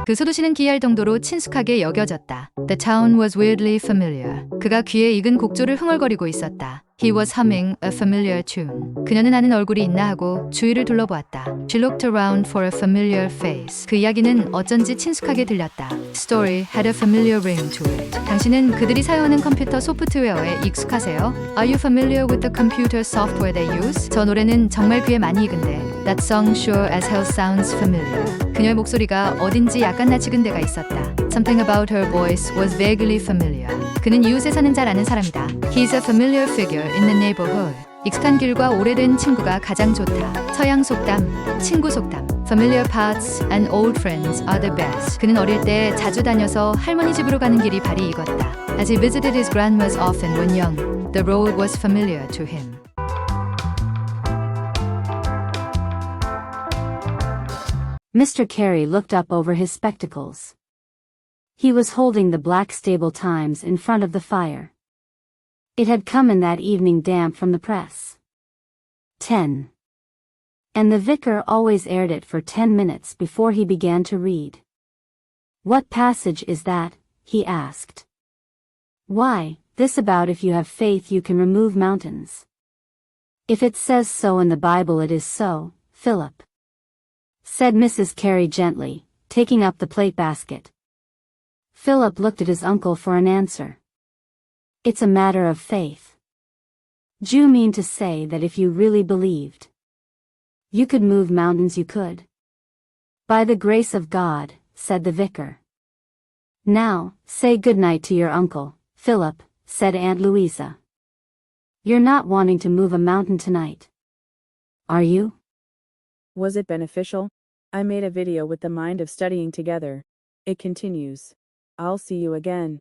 그 소도시는 기이할 정도로 친숙하게 여겨졌다. The town was weirdly familiar. 그가 귀에 익은 곡조를 흥얼거리고 있었다. He was humming a familiar tune. 그녀는 아는 얼굴이 있나 하고 주위를 둘러보았다. She looked around for a familiar face. 그 이야기는 어쩐지 친숙하게 들렸다. Story had a familiar ring to it. 당신은 그들이 사용하는 컴퓨터 소프트웨어에 익숙하세요? Are you familiar with the computer software they use? 저 노래는 정말 귀에 많이 익은데. That song sure as hell sounds familiar. 그녀의 목소리가 어딘지 약간 낯익은 데가 있었다. Something about her voice was vaguely familiar. 그는 이웃에 사는 잘 아는 사람이다. He's a familiar figure in the neighborhood. 익숙한 길과 오래된 친구가 가장 좋다. 서양 속담, 친구 속담. Familiar paths and old friends are the best. 그는 어릴 때 자주 다녀서 할머니 집으로 가는 길이 발이 익었다. As he visited his grandma's often when young, the road was familiar to him. Mr. Carey looked up over his spectacles. He was holding the Black Stable Times in front of the fire. It had come in that evening damp from the press. 10. And the vicar always aired it for 10 minutes before he began to read. What passage is that? He asked. Why, this about if you have faith you can remove mountains. If it says so in the Bible it is so, Philip, said Mrs. Carey gently, taking up the plate basket. Philip looked at his uncle for an answer. It's a matter of faith. Do you mean to say that if you really believed, you could move mountains? You could. By the grace of God, said the vicar. Now, say good night to your uncle, Philip, said Aunt Louisa. You're not wanting to move a mountain tonight, are you? Was it beneficial? I made a video with the mind of studying together. It continues. I'll see you again.